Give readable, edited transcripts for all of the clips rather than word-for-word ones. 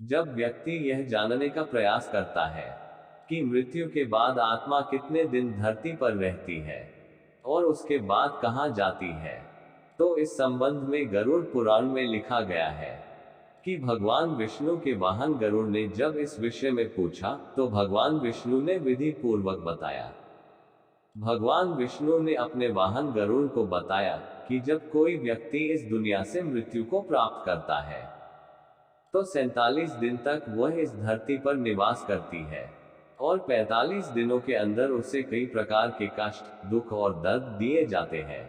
जब व्यक्ति यह जानने का प्रयास करता है कि मृत्यु के बाद आत्मा कितने दिन धरती पर रहती है और उसके बाद कहाँ जाती है, तो इस संबंध में गरुड़ पुराण में लिखा गया है कि भगवान विष्णु के वाहन गरुड़ ने जब इस विषय में पूछा तो भगवान विष्णु ने विधि पूर्वक बताया। भगवान विष्णु ने अपने वाहन गरुड़ को बताया कि जब कोई व्यक्ति इस दुनिया से मृत्यु को प्राप्त करता है तो 47 दिन तक वह इस धरती पर निवास करती है और 45 दिनों के अंदर उसे कई प्रकार के कष्ट, दुख और दर्द दिए जाते हैं।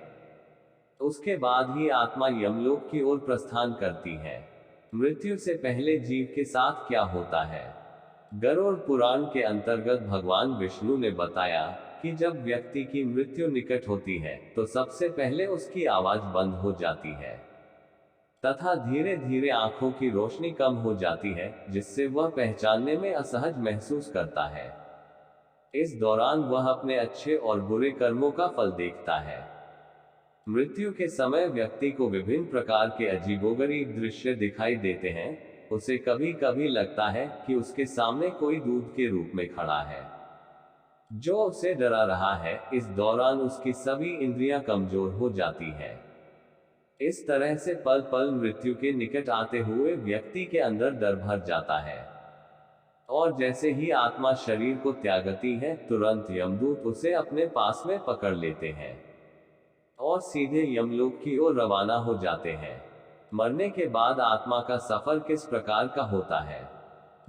उसके बाद ही आत्मा यमलोक की ओर प्रस्थान करती है। मृत्यु से पहले जीव के साथ क्या होता है? गरुड़ पुराण के अंतर्गत भगवान विष्णु ने बताया कि जब व्यक्ति की मृत्यु निकट होती है तो सबसे पहले उसकी आवाज बंद हो जाती है तथा धीरे धीरे आंखों की रोशनी कम हो जाती है, जिससे वह पहचानने में असहज महसूस करता है। इस दौरान वह अपने अच्छे और बुरे कर्मों का फल देखता है। मृत्यु के समय व्यक्ति को विभिन्न प्रकार के अजीबोगरीब दृश्य दिखाई देते हैं। उसे कभी कभी लगता है कि उसके सामने कोई दूत के रूप में खड़ा है जो उसे डरा रहा है। इस दौरान उसकी सभी इंद्रियां कमजोर हो जाती है। इस तरह से पल पल मृत्यु के निकट आते हुए व्यक्ति के अंदर डर भर जाता है और जैसे ही आत्मा शरीर को त्यागती है तुरंत यमदूत उसे अपने पास में पकड़ लेते हैं और सीधे यमलोक की ओर रवाना हो जाते हैं। मरने के बाद आत्मा का सफर किस प्रकार का होता है?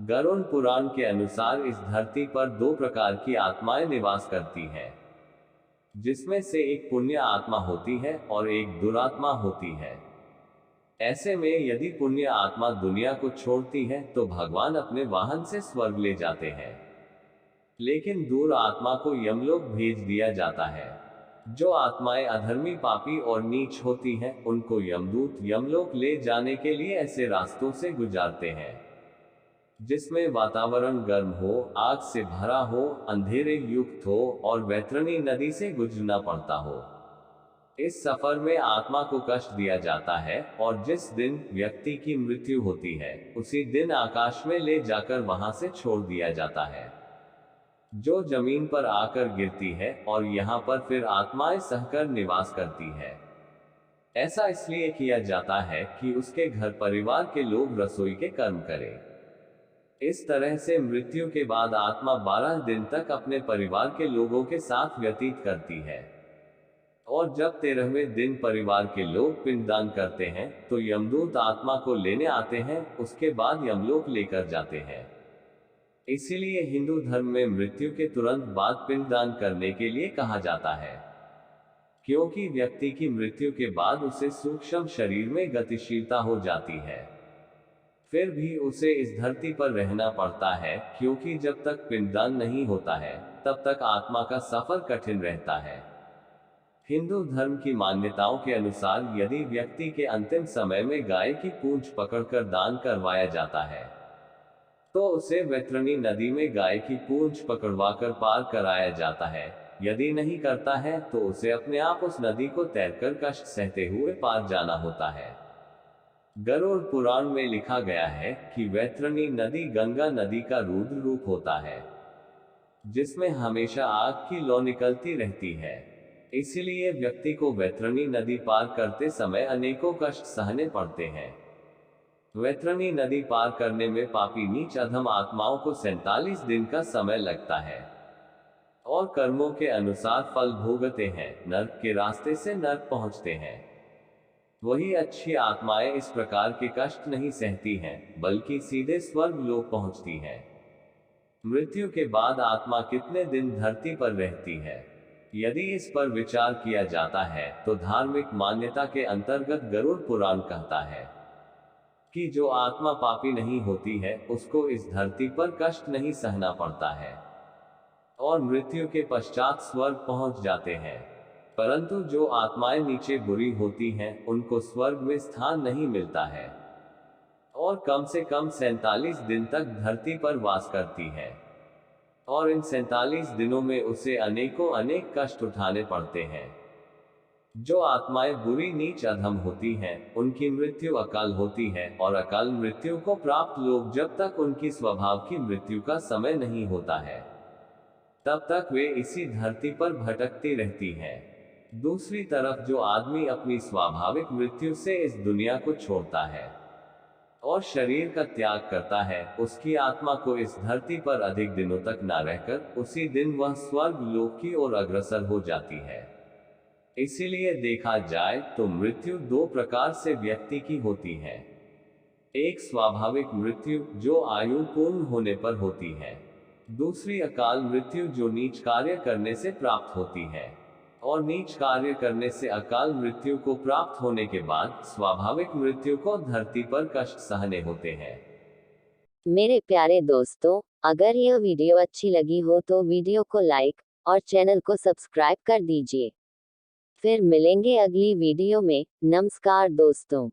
गरुड़ पुराण के अनुसार इस धरती पर दो प्रकार की आत्माएं निवास करती हैं, जिसमें से एक पुण्य आत्मा होती है और एक दुरात्मा होती है। ऐसे में यदि पुण्य आत्मा दुनिया को छोड़ती है तो भगवान अपने वाहन से स्वर्ग ले जाते हैं, लेकिन दूर आत्मा को यमलोक भेज दिया जाता है। जो आत्माएं अधर्मी, पापी और नीच होती हैं, उनको यमदूत यमलोक ले जाने के लिए ऐसे रास्तों से गुजारते हैं जिसमें वातावरण गर्म हो, आग से भरा हो, अंधेरे युक्त हो और वैतरणी नदी से गुजरना पड़ता हो। इस सफर में आत्मा को कष्ट दिया जाता है और जिस दिन व्यक्ति की मृत्यु होती है उसी दिन आकाश में ले जाकर वहां से छोड़ दिया जाता है, जो जमीन पर आकर गिरती है और यहाँ पर फिर आत्माएं सहकर निवास करती है। ऐसा इसलिए किया जाता है कि उसके घर परिवार के लोग रसोई के कर्म करें। इस तरह से मृत्यु के बाद आत्मा 12 दिन तक अपने परिवार के लोगों के साथ व्यतीत करती है और जब 13वें दिन परिवार के लोग पिंडदान करते हैं तो यमदूत आत्मा को लेने आते हैं। उसके बाद यमलोक लेकर जाते हैं। इसीलिए हिंदू धर्म में मृत्यु के तुरंत बाद पिंडदान करने के लिए कहा जाता है, क्योंकि व्यक्ति की मृत्यु के बाद उसे सूक्ष्म शरीर में गतिशीलता हो जाती है। फिर भी उसे इस धरती पर रहना पड़ता है, क्योंकि जब तक पिंडदान नहीं होता है तब तक आत्मा का सफर कठिन रहता है। हिंदू धर्म की मान्यताओं के अनुसार यदि व्यक्ति के अंतिम समय में गाय की पूंछ पकड़कर दान करवाया जाता है तो उसे वैतरणी नदी में गाय की पूंछ पकड़वाकर पार कराया जाता है। यदि नहीं करता है तो उसे अपने आप उस नदी को तैरकर कष्ट सहते हुए पार जाना होता है। गरुड़ पुराण में लिखा गया है कि वैतरणी नदी गंगा नदी का रुद्र रूप होता है, जिसमें हमेशा आग की लौ निकलती रहती है। इसलिए व्यक्ति को वैतरणी नदी पार करते समय अनेकों कष्ट सहने पड़ते हैं। वैतरणी नदी पार करने में पापी नीच अधम आत्माओं को 47 दिन का समय लगता है और कर्मों के अनुसार फल भोगते हैं। नर्क के रास्ते से नर्क पहुंचते हैं। वही अच्छी आत्माएं इस प्रकार के कष्ट नहीं सहती हैं, बल्कि सीधे स्वर्ग लोक पहुंचती हैं। मृत्यु के बाद आत्मा कितने दिन धरती पर रहती है? यदि इस पर विचार किया जाता है तो धार्मिक मान्यता के अंतर्गत गरुड़ पुराण कहता है कि जो आत्मा पापी नहीं होती है उसको इस धरती पर कष्ट नहीं सहना पड़ता है और मृत्यु के पश्चात स्वर्ग पहुंच जाते हैं। परंतु जो आत्माएं नीचे बुरी होती हैं उनको स्वर्ग में स्थान नहीं मिलता है और कम से कम 47 दिन तक धरती पर वास करती है और इन 47 दिनों में उसे अनेकों अनेक कष्ट उठाने पड़ते हैं। जो आत्माएं बुरी नीच अधम होती हैं, उनकी मृत्यु अकाल होती है, और अकाल मृत्यु को प्राप्त लोग जब तक उनकी स्वभाव की मृत्यु का समय नहीं होता है, तब तक वे इसी धरती पर भटकती रहती हैं। दूसरी तरफ जो आदमी अपनी स्वाभाविक मृत्यु से इस दुनिया को छोड़ता है और शरीर का त्याग करता है, उसकी आत्मा को इस धरती पर अधिक दिनों तक न रहकर उसी दिन वह स्वर्ग लोक की ओर अग्रसर हो जाती है। इसीलिए देखा जाए तो मृत्यु दो प्रकार से व्यक्ति की होती है। एक स्वाभाविक मृत्यु जो आयु पूर्ण होने पर होती है, दूसरी अकाल मृत्यु जो नीच कार्य करने से प्राप्त होती है। और नीच कार्य करने से अकाल मृत्यु को प्राप्त होने के बाद स्वाभाविक मृत्यु को धरती पर कष्ट सहने होते हैं। मेरे प्यारे दोस्तों, अगर यह वीडियो अच्छी लगी हो तो वीडियो को लाइक और चैनल को सब्सक्राइब कर दीजिए। फिर मिलेंगे अगली वीडियो में। नमस्कार दोस्तों।